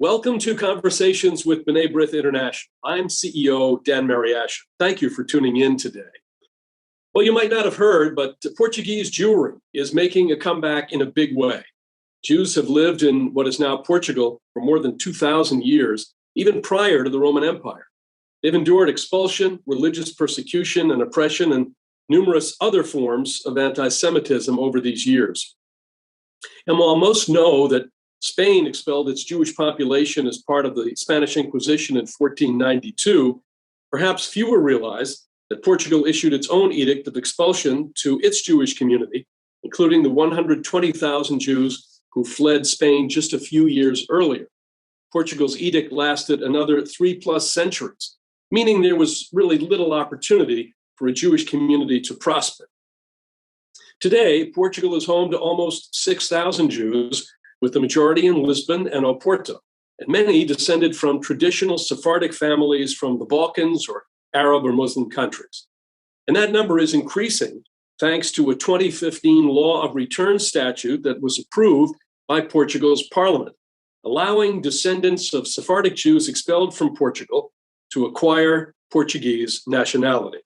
Welcome to Conversations with B'nai B'rith International. I'm CEO Dan Mariaschin. Thank you for tuning in today. Well, you might not have heard, but Portuguese Jewry is making a comeback in a big way. Jews have lived in what is now Portugal for more than 2,000 years, even prior to the Roman Empire. They've endured expulsion, religious persecution and oppression, and numerous other forms of anti-Semitism over these years. And while most know that Spain expelled its Jewish population as part of the Spanish Inquisition in 1492, perhaps fewer realize that Portugal issued its own edict of expulsion to its Jewish community, including the 120,000 Jews who fled Spain just a few years earlier. Portugal's edict lasted another 3+ centuries, meaning there was really little opportunity for a Jewish community to prosper. Today, Portugal is home to almost 6,000 Jews, with the majority in Lisbon and Oporto, and many descended from traditional Sephardic families from the Balkans or Arab or Muslim countries. And that number is increasing thanks to a 2015 law of return statute that was approved by Portugal's parliament, allowing descendants of Sephardic Jews expelled from Portugal to acquire Portuguese nationality.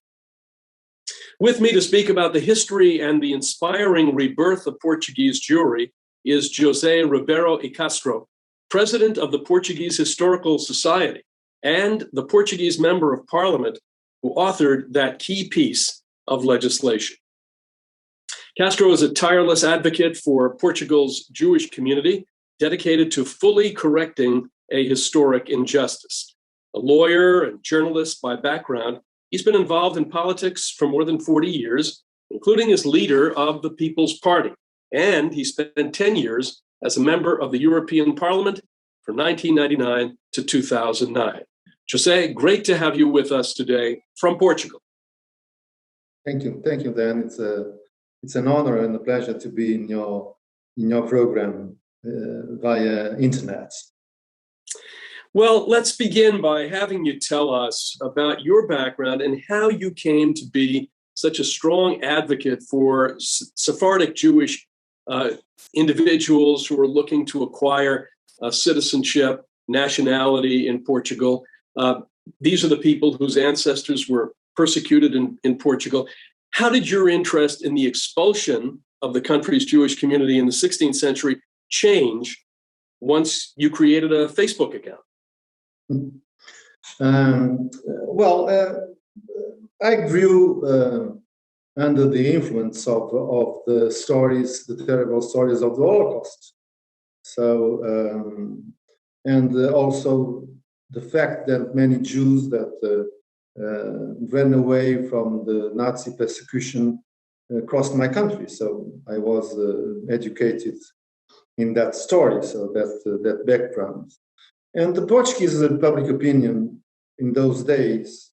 With me to speak about the history and the inspiring rebirth of Portuguese Jewry is José Ribeiro e Castro, president of the Portuguese Historical Society and the Portuguese Member of Parliament who authored that key piece of legislation. Castro is a tireless advocate for Portugal's Jewish community, dedicated to fully correcting a historic injustice. A lawyer and journalist by background, he's been involved in politics for more than 40 years, including as leader of the People's Party. And he spent 10 years as a member of the European Parliament from 1999 to 2009. José, great to have you with us today from Portugal. Thank you, Dan. It's an honor and a pleasure to be in your program via internet. Well, let's begin by having you tell us about your background and how you came to be such a strong advocate for Sephardic Jewish individuals who are looking to acquire citizenship, nationality in Portugal. These are the people whose ancestors were persecuted in Portugal. How did your interest in the expulsion of the country's Jewish community in the 16th century change once you created a Facebook account? I grew under the influence of the stories, the terrible stories of the Holocaust. And also the fact that many Jews that ran away from the Nazi persecution crossed my country. So I was educated in that story, so that background. And the Portuguese public opinion in those days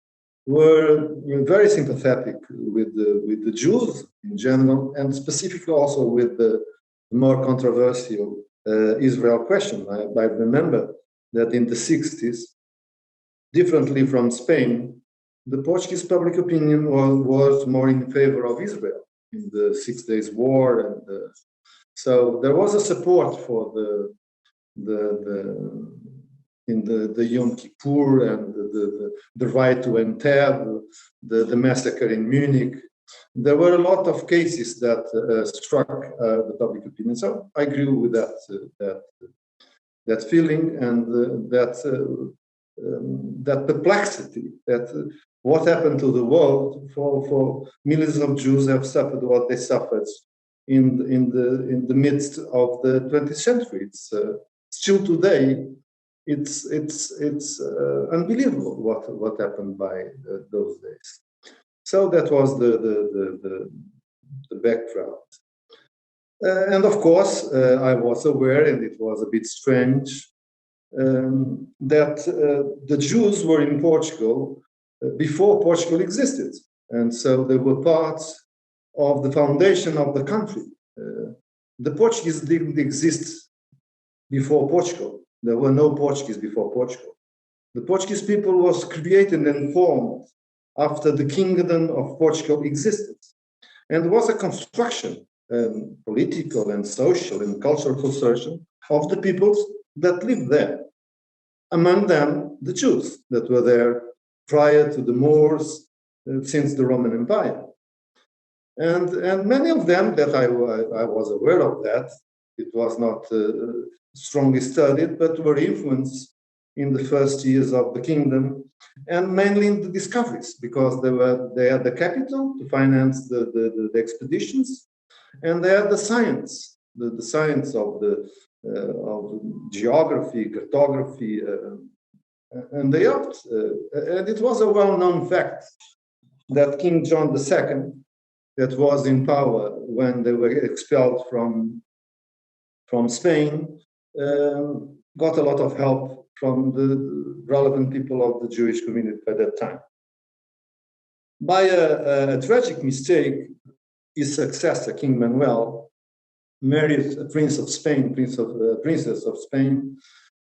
were very sympathetic with the Jews in general, and specifically also with the more controversial Israel question. I remember that in the 60s, differently from Spain, the Portuguese public opinion was more in favor of Israel in the 6 Days War, and so there was a support for the Yom Kippur and the right to enter, the massacre in Munich. There were a lot of cases that struck the public opinion. So I grew with that feeling and that perplexity, that what happened to the world for millions of Jews have suffered what they suffered in the midst of the 20th century. It's still today. It's unbelievable what happened by those days. So that was the background. And of course, I was aware, and it was a bit strange, that the Jews were in Portugal before Portugal existed. And so they were part of the foundation of the country. The Portuguese didn't exist before Portugal. There were no Portuguese before Portugal. The Portuguese people was created and formed after the Kingdom of Portugal existed. And there was a construction, political and social and cultural construction of the peoples that lived there. among them the Jews that were there prior to the Moors since the Roman Empire. And many of them that I was aware of that, it was not strongly studied, but were influenced in the first years of the kingdom, and mainly in the discoveries, because they had the capital to finance the expeditions, and they had the science, the science of geography, cartography, and they helped. And it was a well-known fact that King John II, that was in power when they were expelled from Spain, got a lot of help from the relevant people of the Jewish community at that time. By a tragic mistake, his successor, King Manuel, married a prince of Spain, princess of Spain,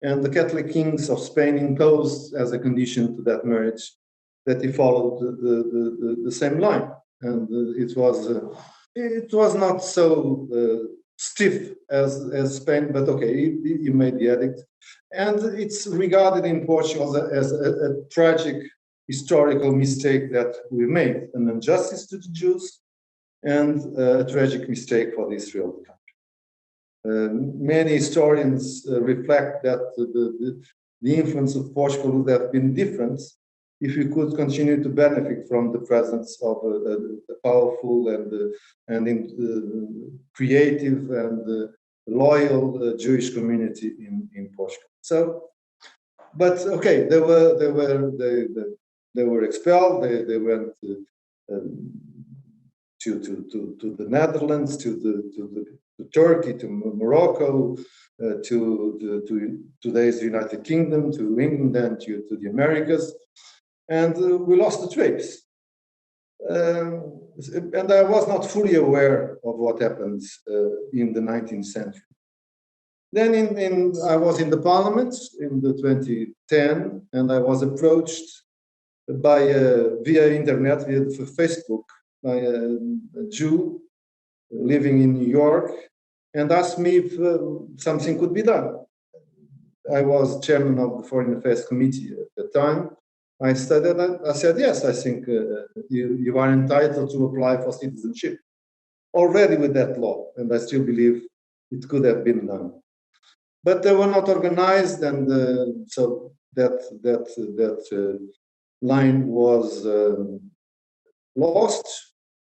and the Catholic kings of Spain imposed as a condition to that marriage that he followed the same line. And it was not so stiff as Spain, but okay, he made the edict. And it's regarded in Portugal as a tragic historical mistake that we made, an injustice to the Jews and a tragic mistake for the history of the country. Many historians reflect that the influence of Portugal would have been different if we could continue to benefit from the presence of a powerful and creative and loyal Jewish community in Portugal. So, but okay, they were expelled. They went to the Netherlands, to Turkey, to Morocco, to today's United Kingdom, to England, and to the Americas. And we lost the trace. And I was not fully aware of what happened in the 19th century. Then I was in the Parliament in the 2010, and I was approached via internet, via Facebook, by a Jew living in New York, and asked me if something could be done. I was chairman of the Foreign Affairs Committee at the time. I studied. I said, yes, I think you are entitled to apply for citizenship already with that law, and I still believe it could have been done. But they were not organized, and so that line was lost.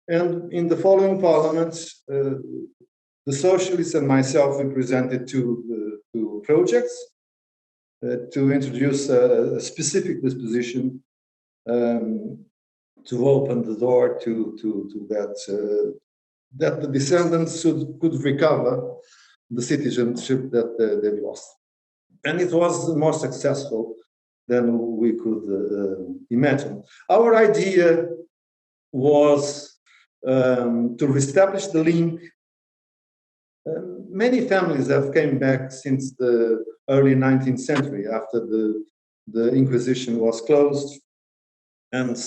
And in the following parliaments, the socialists and myself, we presented two projects to introduce a specific disposition to open the door to that the descendants could recover the citizenship that they've lost. And it was more successful than we could imagine. Our idea was to reestablish the link. Many families have came back since the early 19th century after the Inquisition was closed, and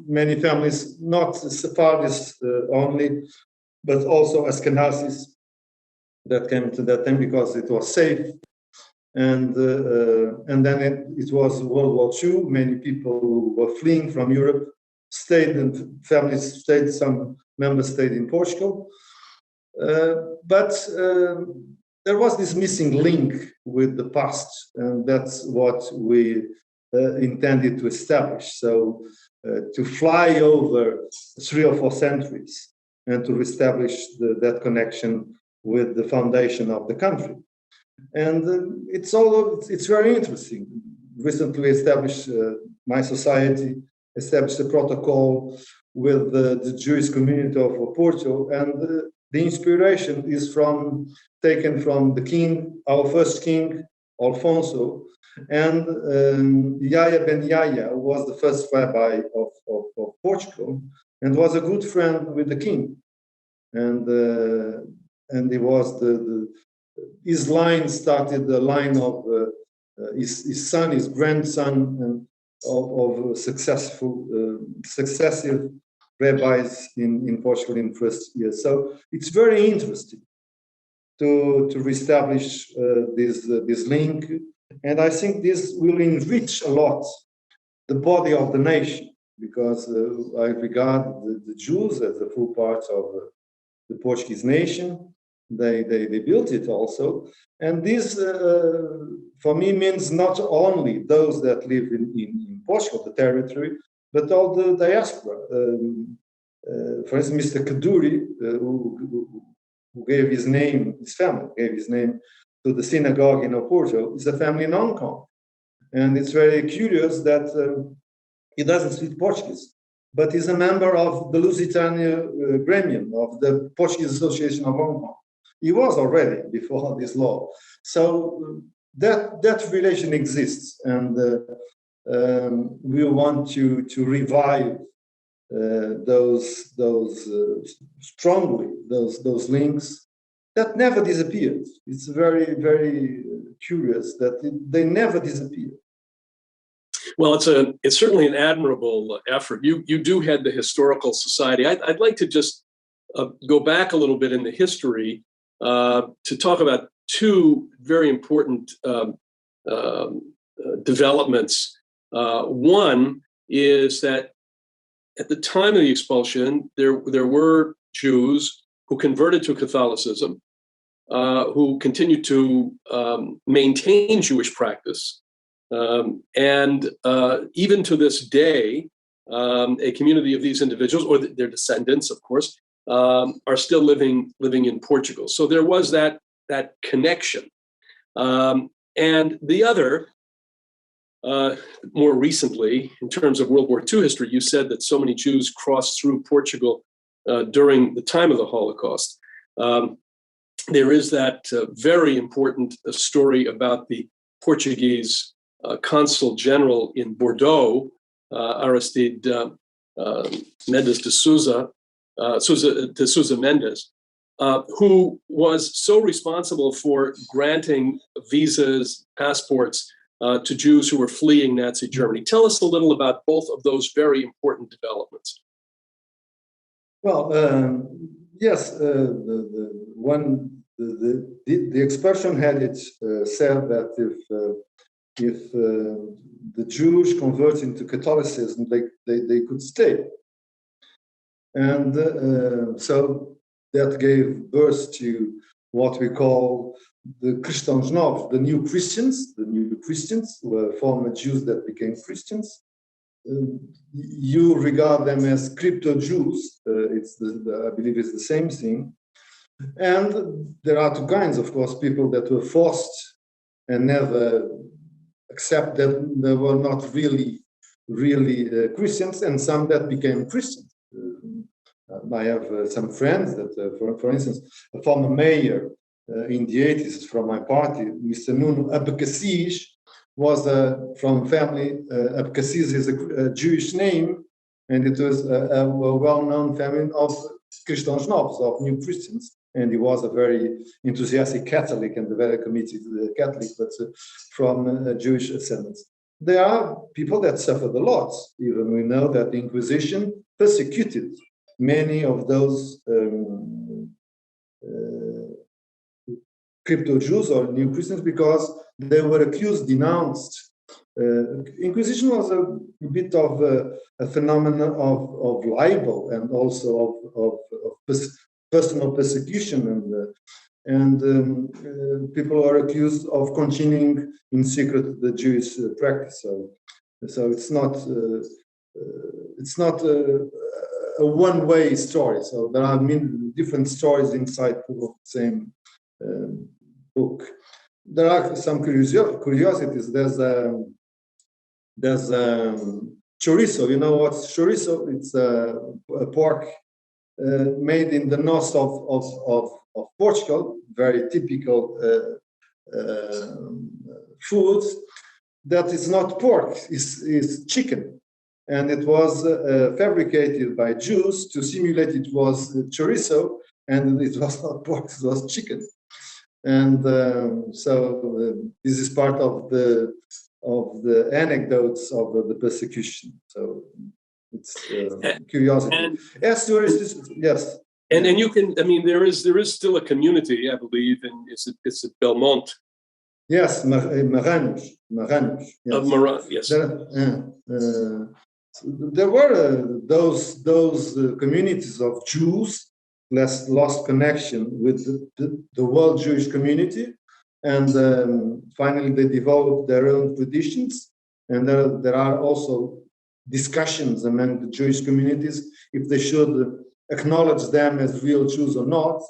many families, not Sephardic only, but also Ashkenazis that came to that time because it was safe. And then it was World War II. Many people who were fleeing from Europe stayed, and families stayed. Some members stayed in Portugal. But there was this missing link with the past, and that's what we intended to establish. So to fly over 3 or 4 centuries and to reestablish that connection with the foundation of the country. And it's very interesting. Recently established, my society established a protocol with the Jewish community of Oporto, and the inspiration is taken from the king, our first king, Alfonso, and Yahya ben Yahya, who was the first rabbi of Portugal, and was a good friend with the king. And he was his line started the line of his son, his grandson, of successive rabbis in Portugal in first year. So it's very interesting to reestablish this link. And I think this will enrich a lot the body of the nation, because I regard the Jews as the full part of the Portuguese nation. They built it also. And this, for me, means not only those that live in Portugal, the territory, but all the diaspora. For instance, Mr. Kaduri, who gave his name, his family gave his name to the synagogue in Oporto, is a family in Hong Kong. And it's very curious that he doesn't speak Portuguese, but he's a member of the Lusitania Gremium of the Portuguese Association of Hong Kong. He was already before this law. So that relation exists, and we want to revive those links that never disappeared. It's very, very curious that they never disappeared. Well, it's certainly an admirable effort. You do head the Historical Society. I'd like to just go back a little bit in the history to talk about two very important developments. One is that at the time of the expulsion, there were Jews who converted to Catholicism, who continued to maintain Jewish practice. And even to this day, a community of these individuals, or their descendants, of course, are still living in Portugal. So there was that connection. And the other, more recently, in terms of World War II history, you said that so many Jews crossed through Portugal during the time of the Holocaust. There is that very important story about the Portuguese Consul General in Bordeaux, Aristide Mendes de Souza Mendes, who was so responsible for granting visas, passports to Jews who were fleeing Nazi Germany. Tell us a little about both of those very important developments. Well, yes, the expulsion had it said that if the Jews convert into Catholicism, they could stay. And so that gave birth to what we call the Cristãos Novos, the new Christians. The new Christians were former Jews that became Christians. You regard them as crypto-Jews. I believe it's the same thing. And there are two kinds, of course, people that were forced and never accept that they were not really Christians, and some that became Christians. I have some friends that, for instance, a former mayor in the 80s from my party, Mr. Nuno Abcacis, was from family. Abcacis is a Jewish name, and it was a well-known family of Cristãos Novos, of new Christians. And he was a very enthusiastic Catholic and a very committed Catholic, but from Jewish descendants. There are people that suffered a lot. Even we know that the Inquisition persecuted many of those crypto-Jews or new Christians because they were accused, denounced. Inquisition was a bit of a phenomenon of libel and also of personal persecution, and people are accused of continuing in secret the Jewish practice. So it's not a one-way story. So there are many different stories inside the same book. There are some curiosities. There's chorizo. You know what's chorizo? It's a pork made in the north of Portugal, very typical food that is not pork, is chicken. And it was fabricated by Jews to simulate it was chorizo, and it was not pork, it was chicken. And so this is part of the anecdotes of the persecution. So it's curiosity. As to yes. And you can, I mean, there is still a community, I believe, and it's at Belmont. Yes, Maranhos. Yes. Of Maran, yes. There were those communities of Jews lost connection with the world Jewish community, and finally they developed their own traditions. And there are also discussions among the Jewish communities if they should acknowledge them as real Jews or not.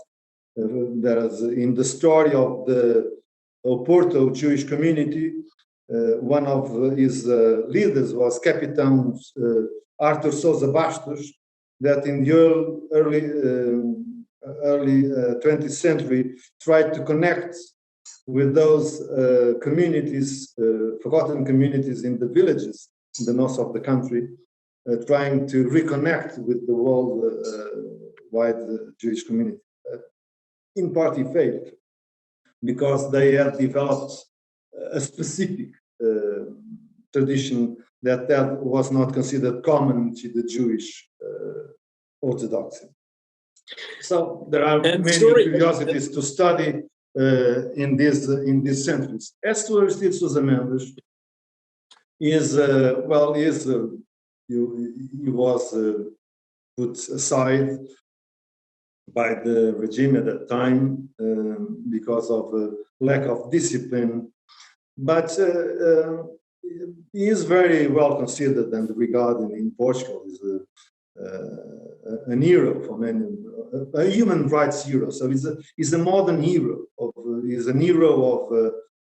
There's in the story of the Oporto Jewish community, one of his leaders was Captain Arthur Sousa Bastos, that in the early 20th century tried to connect with those communities, forgotten communities in the villages in the north of the country, trying to reconnect with the worldwide Jewish community. In part, he failed because they had developed a specific tradition that was not considered common to the Jewish orthodoxy. So there are many curiosities to study in these centuries. As to Aristides Sousa Mendes, he was put aside by the regime at that time because of lack of discipline, but he is very well considered and regarded in Portugal as an hero for many, a human rights hero. So he's a modern hero. He's an hero of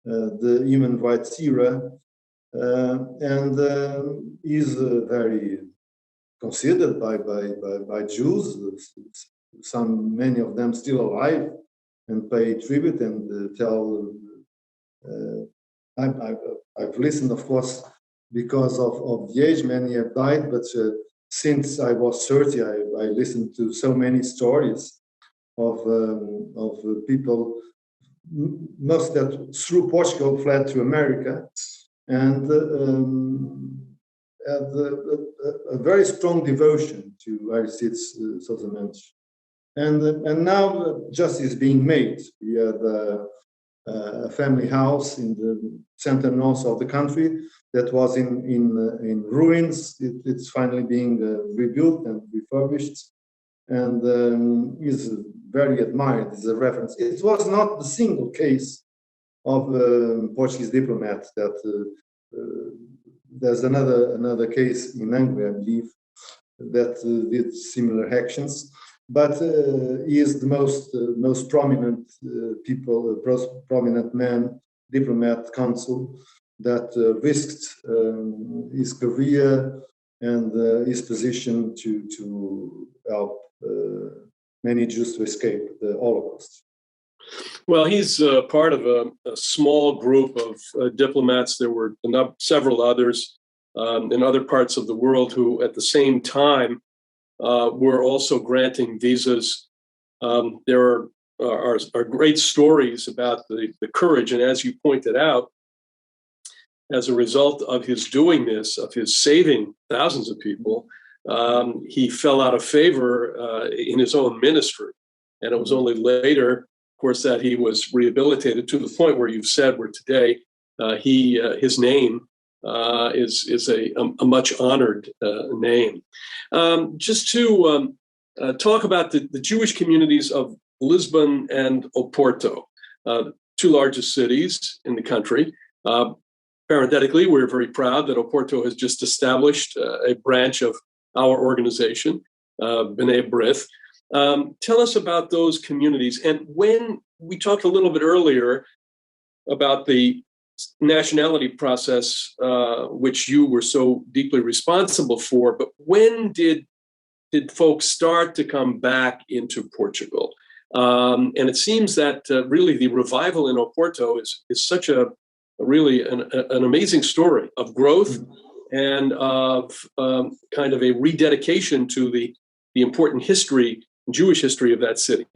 the human rights era, and he's very considered by Jews. Many of them still alive and pay tribute and tell. I've listened, of course, because of the age. Many have died, but since I was 30, I listened to so many stories of people, most that through Portugal fled to America, and had a very strong devotion to Aristides Sousa Mendes. And now justice is being made. We have a family house in the center north of the country that was in ruins. It's finally being rebuilt and refurbished, and is very admired. It's a reference. It was not the single case of Portuguese diplomat that there's another case in Hungary, I believe, that did similar actions. But he is the most prominent prominent man, diplomat, consul, that risked his career and his position to help many Jews to escape the Holocaust. Well, he's part of a small group of diplomats. There were several others in other parts of the world who, at the same time, were also granting visas. There are great stories about the courage, and as you pointed out, as a result of his doing this, of his saving thousands of people, he fell out of favor in his own ministry. And it was only later, of course, that he was rehabilitated to the point where you've said where today his name is a much honored name. Just to talk about the Jewish communities of Lisbon and Oporto, two largest cities in the country. Parenthetically, we're very proud that Oporto has just established a branch of our organization, B'nai B'rith. Tell us about those communities. And when we talked a little bit earlier about the nationality process, which you were so deeply responsible for, but when did folks start to come back into Portugal? And it seems that really the revival in Oporto is such a really an amazing story of growth and of kind of a rededication to the important history, Jewish history of that city.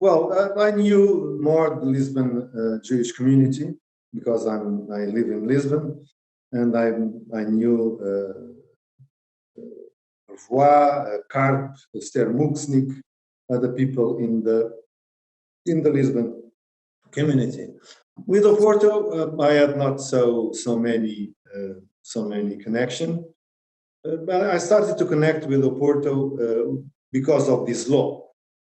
Well, I knew more the Lisbon Jewish community because I live in Lisbon, and I knew Bourgeois, Karp, Stermuxnik, other people in the Lisbon community. With Oporto, I had not so many connection, but I started to connect with Oporto because of this law.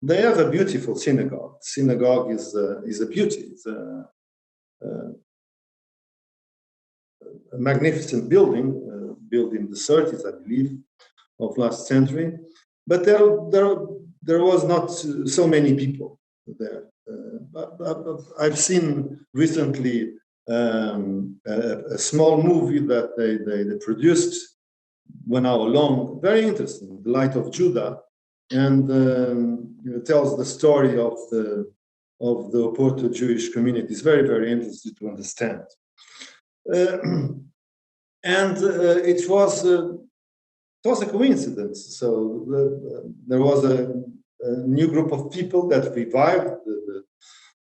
They have a beautiful synagogue. Synagogue is a beauty. It's a magnificent building, built in the 30s, I believe, of last century. But there was not so many people there. I've seen recently a small movie that they produced 1 hour long, very interesting, The Light of Judah, and it tells the story of the Oporto Jewish community. It's very, very interesting to understand. It was a coincidence. So there was a new group of people that revived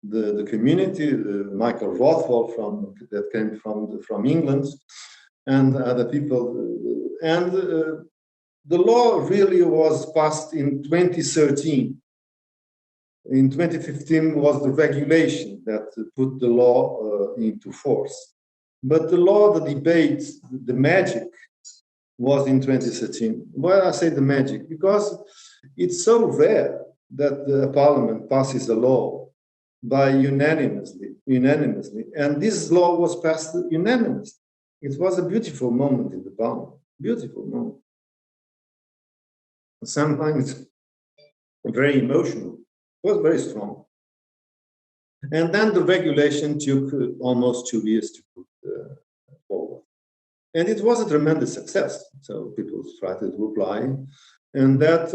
the community. Michael Rothwell that came from England, and other people. And the law really was passed in 2013. In 2015 was the regulation that put the law into force. But the law, the debate, the magic was in 2013. Why I say the magic? Because it's so rare that the parliament passes a law by unanimously, and this law was passed unanimously. It was a beautiful moment in the parliament, beautiful moment. Sometimes very emotional. It was very strong. And then the regulation took almost 2 years to put forward. And it was a tremendous success. So people started to apply. And that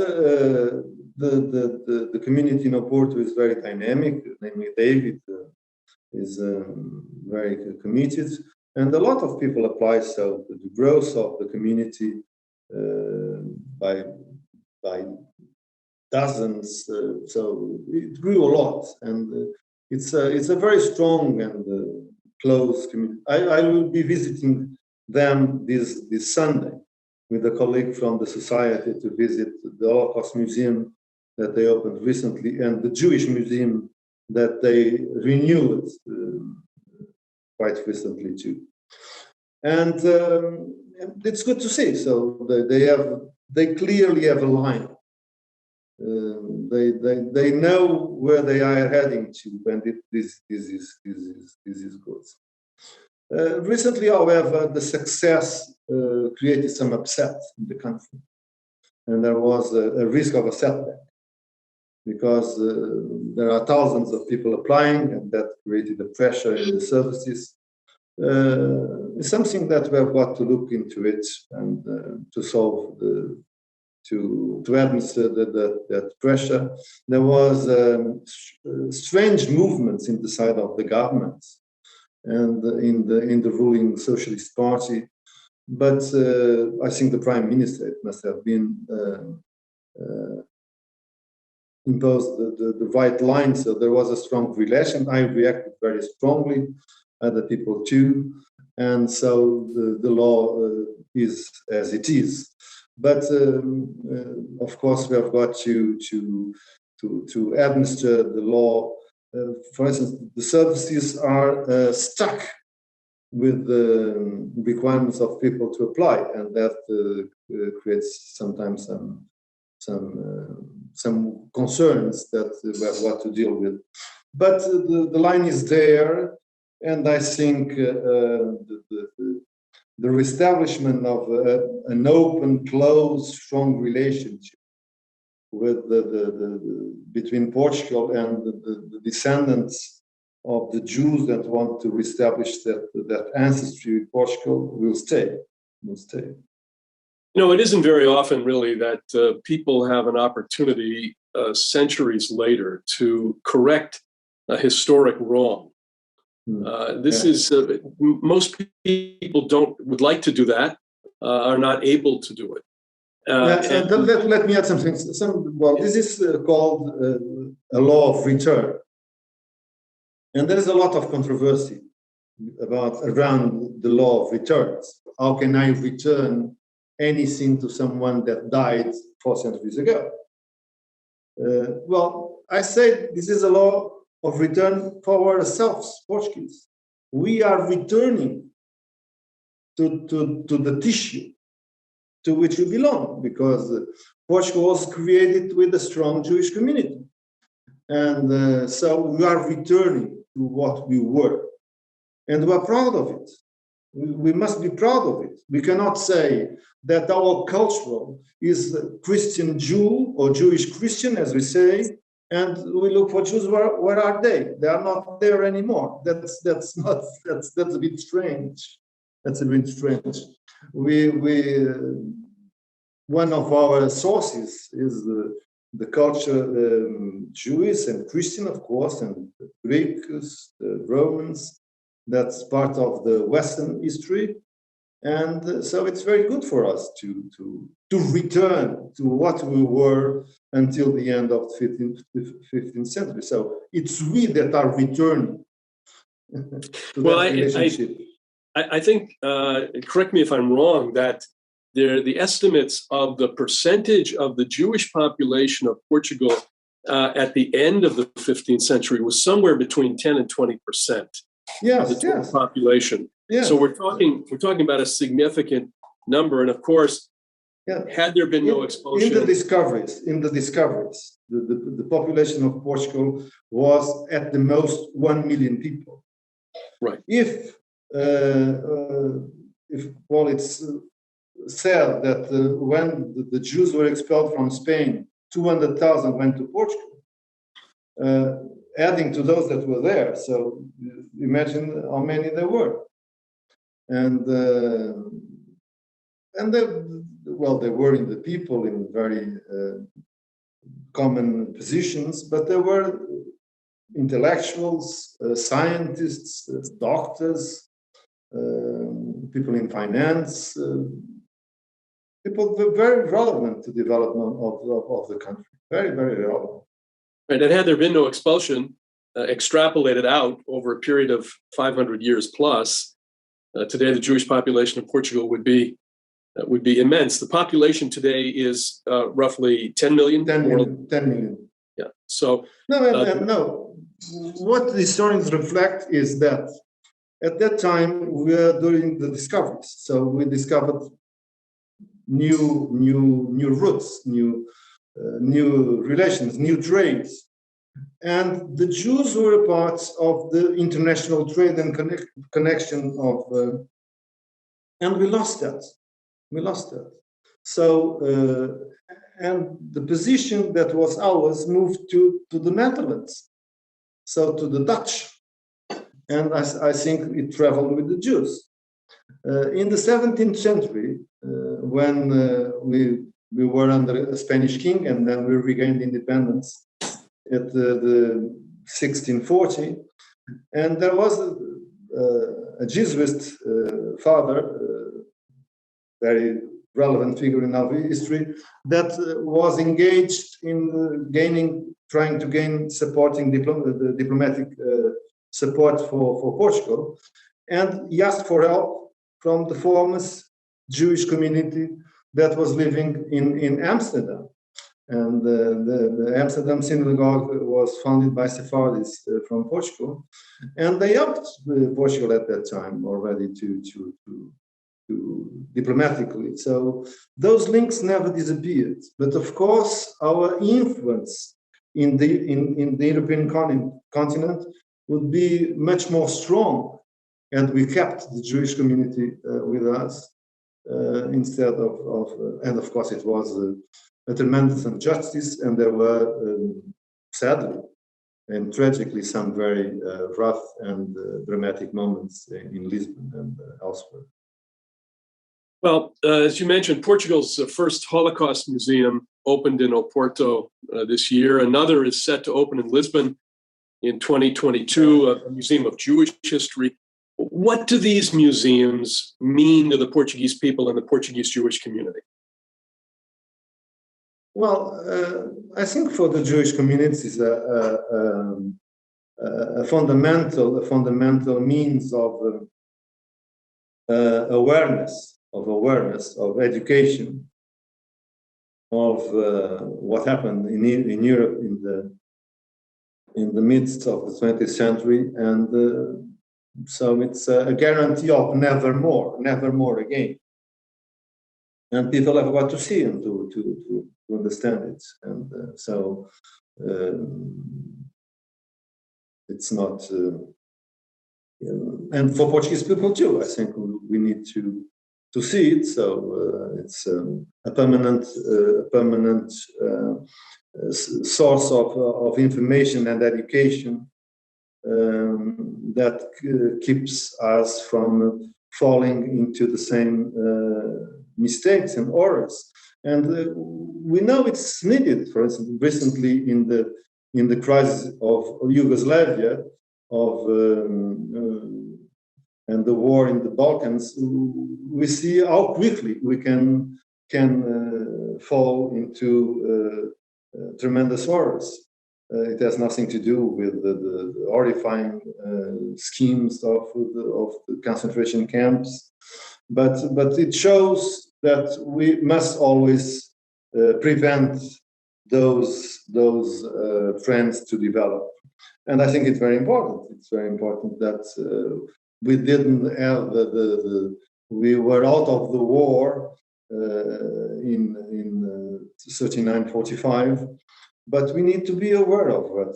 the community in Oporto is very dynamic. Namely, David is very committed. And a lot of people apply. So the growth of the community by dozens, so it grew a lot, and it's a very strong and close community. I will be visiting them this Sunday with a colleague from the society to visit the Holocaust Museum that they opened recently and the Jewish Museum that they renewed quite recently too. And it's good to see. So they clearly have a line. They know where they are heading to, and this is good. Recently, however, the success created some upset in the country, and there was a risk of a setback because there are thousands of people applying, and that created a pressure in the services. It's something that we have got to look into it and to solve to administer that pressure. There was strange movements in the side of the government and in the ruling Socialist Party, but I think the Prime Minister must have been imposed the right line. So there was a strong relation. I reacted very strongly, other people too, and so the law is as it is. But of course, we have got to administer the law. For instance, the services are stuck with the requirements of people to apply, and that creates sometimes some concerns that we have got to deal with. But the line is there, and I think the reestablishment of an open, close, strong relationship with between Portugal and the descendants of the Jews that want to reestablish that ancestry with Portugal will stay. You know, it isn't very often, really, that people have an opportunity centuries later to correct a historic wrong. This is most people would like to do that, are not able to do it. Let me add something. This is called a law of return, and there is a lot of controversy around the law of returns. How can I return anything to someone that died 4 centuries ago. Well, I say this is a law of return for ourselves, Portuguese. We are returning to the tissue to which we belong, because Portugal was created with a strong Jewish community. And so we are returning to what we were. And we're proud of it. We must be proud of it. We cannot say that our cultural is Christian Jew or Jewish Christian, as we say, and we look for Jews. Where are they? They are not there anymore. That's a bit strange. That's a bit strange. One of our sources is the culture, Jewish and Christian, of course, and Greeks, the Romans. That's part of the Western history. And so it's very good for us to return to what we were until the end of the 15th century. So it's we that are returning to that relationship. I think, correct me if I'm wrong, that the estimates of the percentage of the Jewish population of Portugal at the end of the 15th century was somewhere between 10 and 20%. Yes, of the total population. Yes. So we're talking about a significant number. And of course, had there been no expulsion, in the discoveries, the population of Portugal was at the most 1 million people. Right. If it's said that when the Jews were expelled from Spain, 200,000 went to Portugal. Adding to those that were there, so imagine how many there were, and they were in the people in very common positions, but there were intellectuals, scientists, doctors, people in finance, people very relevant to the development of the country, very, very relevant. Right, and had there been no expulsion, extrapolated out over a period of 500 years plus, today the Jewish population of Portugal would be immense. The population today is roughly 10 million. 10 million. Yeah. So no. What the historians reflect is that at that time we were doing the discoveries. So we discovered new routes, new relations, new trades. And the Jews were part of the international trade and connection of, and we lost that. So, and the position that was ours moved to the Netherlands, so to the Dutch. And I think it traveled with the Jews. In the 17th century, when we were under a Spanish king, and then we regained independence at the 1640. And there was a Jesuit father, very relevant figure in our history, that was engaged in trying to gain the diplomatic support for Portugal. And he asked for help from the foremost Jewish community that was living in Amsterdam. And the Amsterdam synagogue was founded by Sephardics from Portugal. And they helped Portugal at that time already to diplomatically. So those links never disappeared. But of course, our influence in the European continent would be much more strong. And we kept the Jewish community with us instead of and of course it was a tremendous injustice, and there were sadly and tragically some very rough and dramatic moments in Lisbon and elsewhere. Well, as you mentioned, Portugal's first Holocaust museum opened in Oporto this year. Another is set to open in Lisbon in 2022, a museum of Jewish history. What do these museums mean to the Portuguese people and the Portuguese Jewish community? Well, I think for the Jewish community is a fundamental means of awareness awareness, of education, of what happened in Europe in the midst of the 20th century, and so it's a guarantee of never more again. And people have got to see and to understand it, and so it's not. And for Portuguese people too, I think we need to see it. So it's a permanent source of information and education that keeps us from falling into the same mistakes and errors. And we know it's needed. For instance, recently in the crisis of Yugoslavia, and the war in the Balkans, we see how quickly we can fall into tremendous horrors. It has nothing to do with the horrifying schemes of the concentration camps, but it shows that we must always prevent those trends to develop. And I think it's very important. It's very important that we didn't have we were out of the war in 39-45, but we need to be aware of what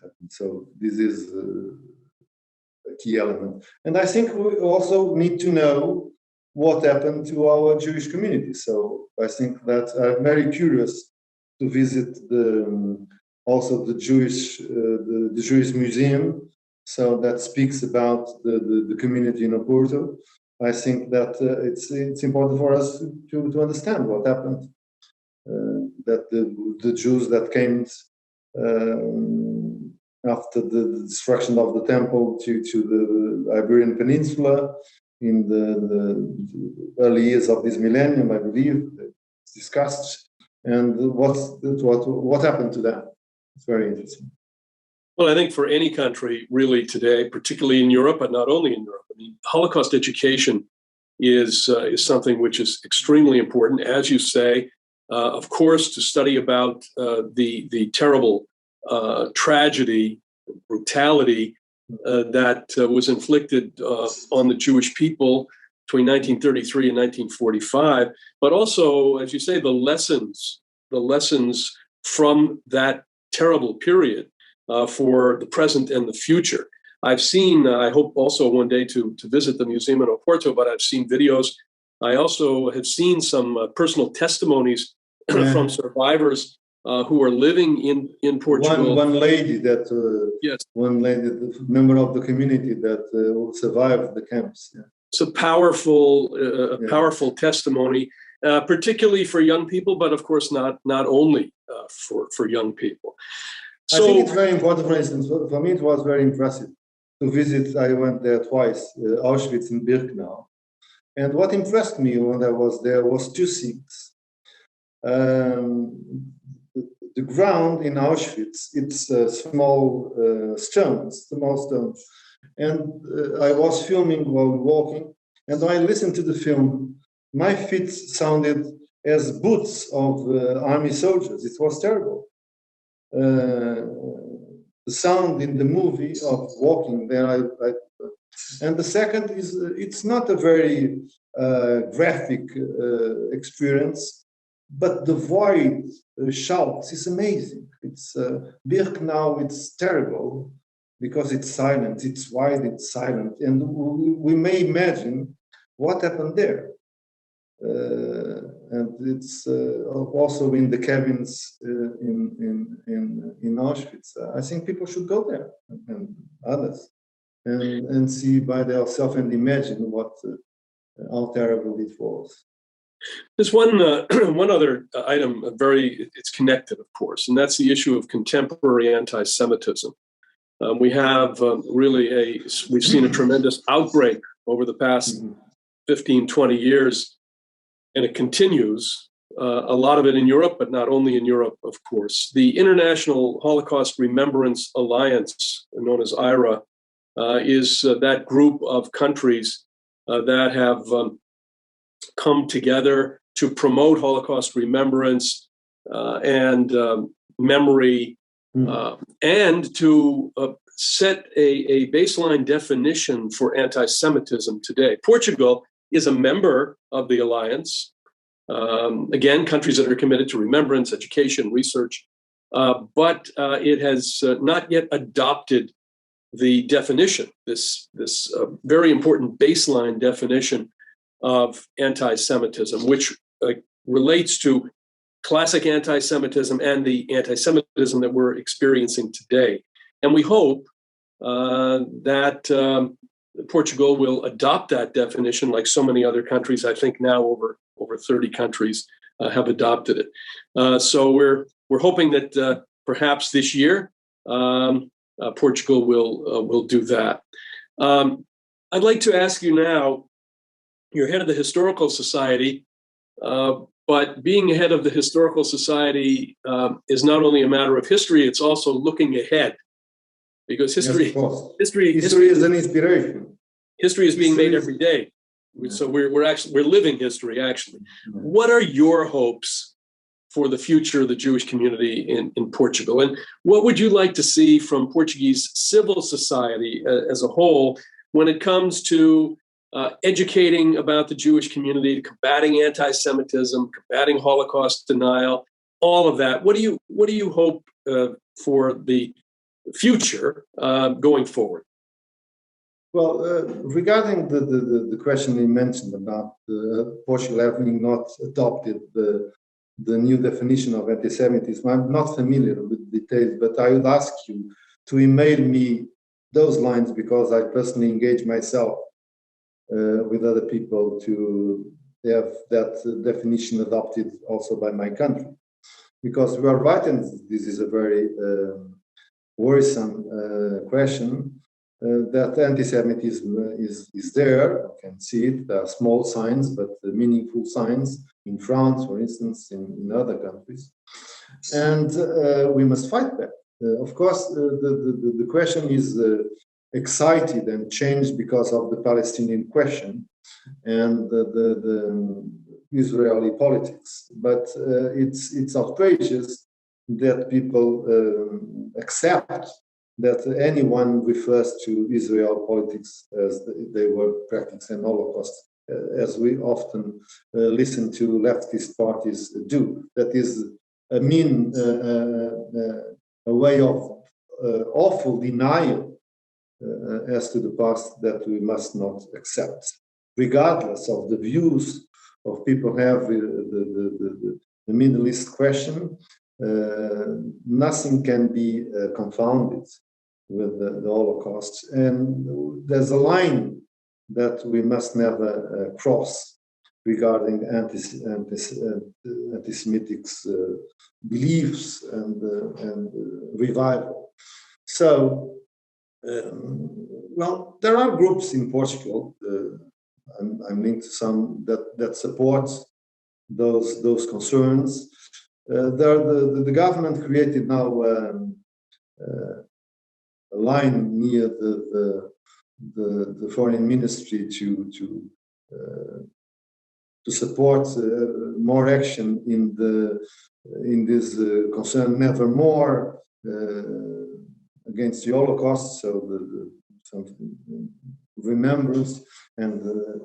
happened. So this is a key element. And I think we also need to know what happened to our Jewish community. So I think that I'm very curious to visit also the Jewish museum, so that speaks about the community in Oporto. I think that it's important for us to understand what happened. That the Jews that came after the destruction of the temple to the Iberian Peninsula in the early years of this millennium, I believe, it's discussed, and what happened to them. It's very interesting. Well, I think for any country really today, particularly in Europe, but not only in Europe, I mean, Holocaust education is something which is extremely important, as you say. Of course, to study about the terrible tragedy, brutality that was inflicted on the Jewish people between 1933 and 1945, but also, as you say, the lessons from that terrible period for the present and the future. I've seen, I hope also one day to visit the museum in Oporto, but I've seen videos. I also have seen some personal testimonies from survivors who are living in Portugal. One lady that, yes, one lady, the member of the community that survived the camps. Yeah. It's a powerful testimony, particularly for young people, but of course not only for young people. So, I think it's very important. For instance, for me, it was very impressive to visit. I went there twice, Auschwitz and Birkenau, and what impressed me when I was there was two things. The ground in Auschwitz, it's small stones, and I was filming while walking, and I listened to the film. My feet sounded as boots of army soldiers. It was terrible. The sound in the movie of walking there, and the second is it's not a very graphic experience, but the void shouts is amazing. It's Birkenau, it's terrible because it's silent, it's wide, it's silent, and we may imagine what happened there. And it's also in the cabins in Auschwitz. I think people should go there, and others, and see by themselves and imagine how terrible it was. There's one other item, it's connected, of course, and that's the issue of contemporary anti-Semitism. We have we've seen a tremendous outbreak over the past 15, 20 years, and it continues, a lot of it in Europe, but not only in Europe, of course. The International Holocaust Remembrance Alliance, known as IRA, is that group of countries that have come together to promote Holocaust remembrance and memory, and to set a baseline definition for anti-Semitism today. Portugal is a member of the alliance. Again, countries that are committed to remembrance, education, research, but it has not yet adopted the definition, this very important baseline definition of anti-Semitism, which relates to classic anti-Semitism and the anti-Semitism that we're experiencing today. And we hope that Portugal will adopt that definition, like so many other countries. I think now over 30 countries have adopted it. So we're hoping that perhaps this year Portugal will do that. I'd like to ask you now. You're head of the Historical Society, but being head of the Historical Society is not only a matter of history; it's also looking ahead, because history is an inspiration. History is being made every day, so we're living history. Actually, what are your hopes for the future of the Jewish community in Portugal, and what would you like to see from Portuguese civil society as a whole when it comes to educating about the Jewish community, combating anti-Semitism, combating Holocaust denial, all of that? What do you hope for the future going forward? Well, regarding the question you mentioned about Portugal having not adopted the new definition of anti-Semitism, I'm not familiar with the details, but I would ask you to email me those lines, because I personally engage myself with other people to have that definition adopted also by my country. Because we are right, and this is a very worrisome question, that anti-Semitism is there. You can see it. There are small signs, but meaningful signs in France, for instance, in other countries. And we must fight that. Of course, the question is excited and changed because of the Palestinian question and the Israeli politics. But it's outrageous that people accept that anyone refers to Israel politics as they were practicing Holocaust, as we often listen to leftist parties do. That is a way of awful denial as to the past that we must not accept, regardless of the views of people have the Middle East question. Nothing can be confounded with the Holocaust, and there's a line that we must never cross regarding anti-Semitic beliefs and revival. So, well, there are groups in Portugal. I'm linked to some that support those concerns. The government created now a line near the foreign ministry to support more action in this concern, never more against the Holocaust. So some remembrance, and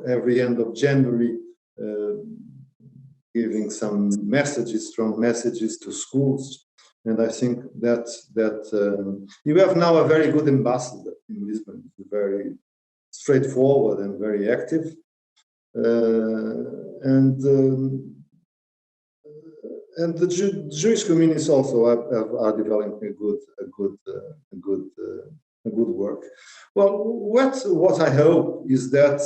every end of January giving some messages, strong messages to schools. And I think that you have now a very good ambassador in Lisbon, very straightforward and very active, and the Jewish communities also are developing a good work. Well, what I hope is that,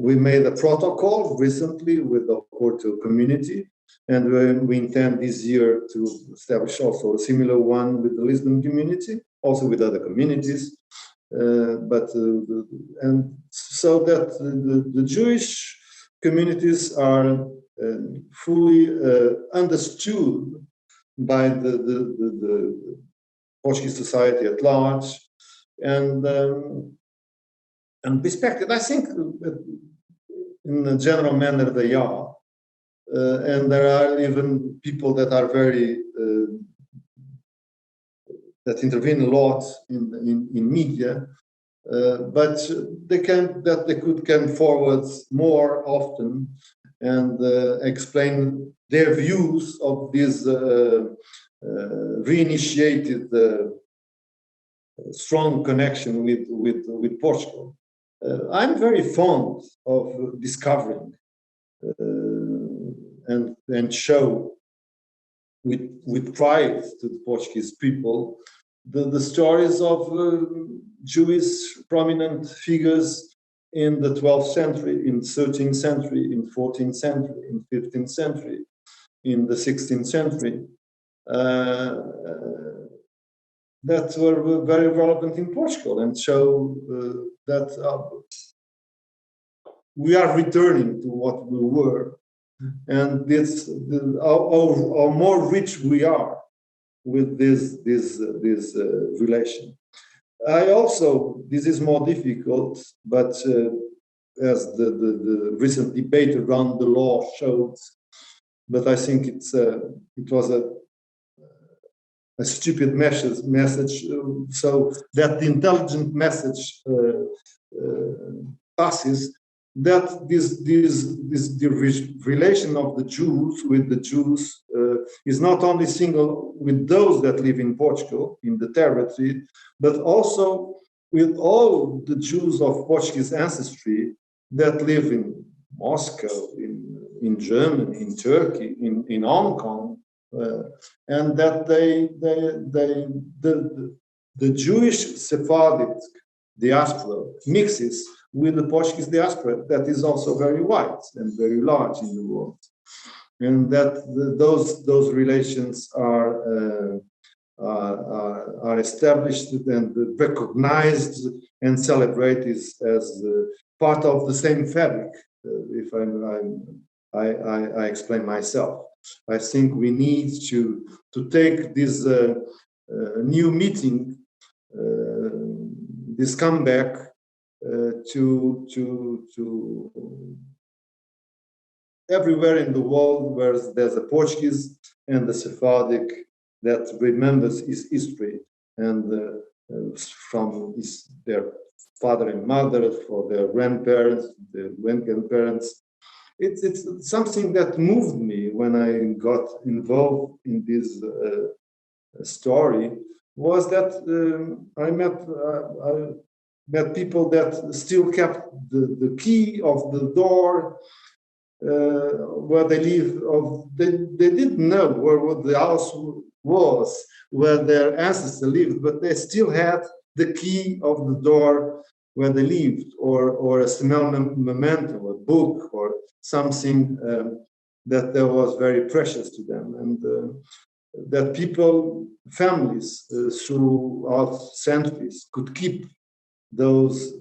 we made a protocol recently with the Oporto community, and we intend this year to establish also a similar one with the Lisbon community, also with other communities, and so that the Jewish communities are fully understood by the Portuguese society at large, and respected. I think in a general manner they are. And there are even people that are very that intervene a lot in media, but they could come forward more often and explain their views of this reinitiated strong connection with Portugal. I'm very fond of discovering and show with pride to the Portuguese people the stories of Jewish prominent figures in the 12th century, in 13th century, in 14th century, in 15th century, in the 16th century, that were very relevant in Portugal and show that we are returning to what we were, and how more rich we are with this relation. I also, this is more difficult, but as the recent debate around the law showed, but I think it was a stupid message, so that the intelligent message passes, that the relation of the Jews with the Jews is not only single with those that live in Portugal, in the territory, but also with all the Jews of Portuguese ancestry that live in Moscow, in Germany, in Turkey, in Hong Kong, and that the Jewish Sephardic diaspora mixes with the Portuguese diaspora that is also very wide and very large in the world, and that those relations are established and recognized and celebrated as part of the same fabric. If I explain myself, I think we need to take this new meeting, this comeback, to everywhere in the world where there's a Portuguese and the Sephardic that remembers his history and from their father and mother, for their grandparents, their grandparents. It's something that moved me when I got involved in this story, was that I met people that still kept the key of the door where they live. They didn't know where the house was, where their ancestors lived, but they still had the key of the door where they lived, or a small memento, a book, or something that was very precious to them, and that people, families, throughout centuries could keep those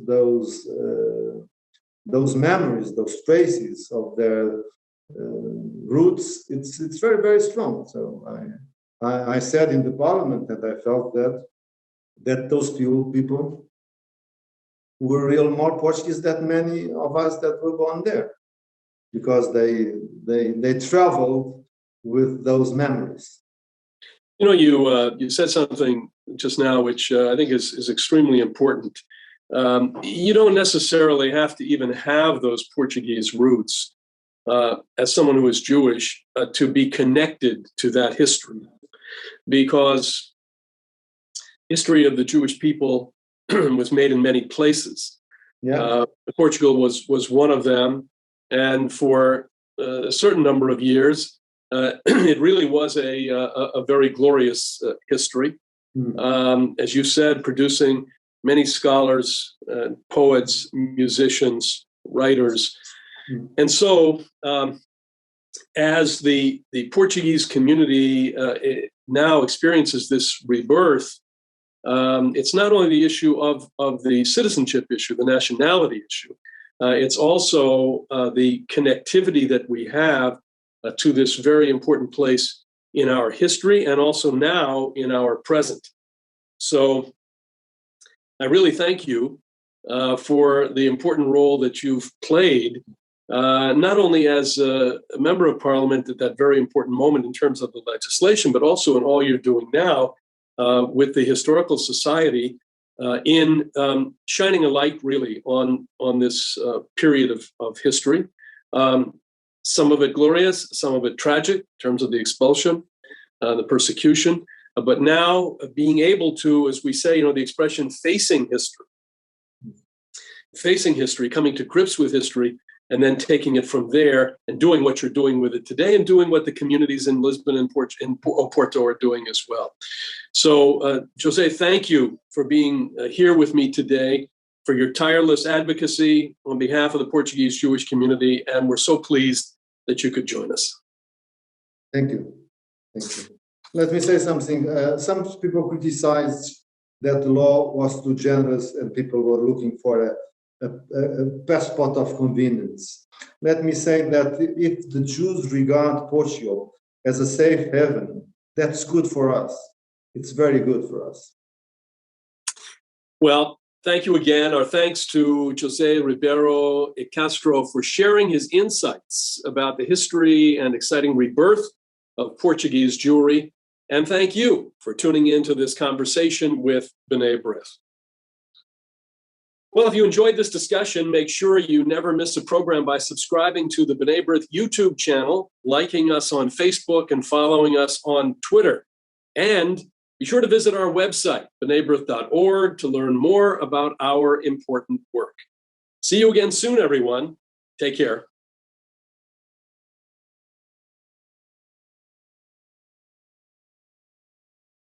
memories, those traces of their roots. It's very, very strong. So I said in the parliament that I felt that those people were real more Portuguese than many of us that were born there, because they traveled with those memories. You know, you said something just now which I think is extremely important. You don't necessarily have to even have those Portuguese roots as someone who is Jewish to be connected to that history, because history of the Jewish people was made in many places. Yeah. Portugal was one of them, and for a certain number of years, it really was a very glorious history. As you said, producing many scholars, poets, musicians, writers. And so as the Portuguese community now experiences this rebirth, it's not only the issue of the citizenship issue, the nationality issue, it's also the connectivity that we have to this very important place in our history and also now in our present. So I really thank you for the important role that you've played not only as a member of parliament at that very important moment in terms of the legislation, but also in all you're doing now with the Historical Society in shining a light really on this period of history. Some of it glorious, some of it tragic in terms of the expulsion, the persecution, but now being able to, as we say, the expression facing history, coming to grips with history, and then taking it from there and doing what you're doing with it today and doing what the communities in Lisbon and Oporto are doing as well. So, José, thank you for being here with me today, for your tireless advocacy on behalf of the Portuguese Jewish community, and we're so pleased that you could join us. Thank you. Thank you. Let me say something. Some people criticized that the law was too generous and people were looking for a passport of convenience. Let me say that if the Jews regard Portugal as a safe haven, that's good for us. It's very good for us. Well, thank you again. Our thanks to José Ribeiro e Castro for sharing his insights about the history and exciting rebirth of Portuguese Jewry. And thank you for tuning into this conversation with B'nai B'rith. Well, if you enjoyed this discussion, make sure you never miss a program by subscribing to the B'nai B'rith YouTube channel, liking us on Facebook, and following us on Twitter. And be sure to visit our website, bnaibrith.org, to learn more about our important work. See you again soon, everyone. Take care.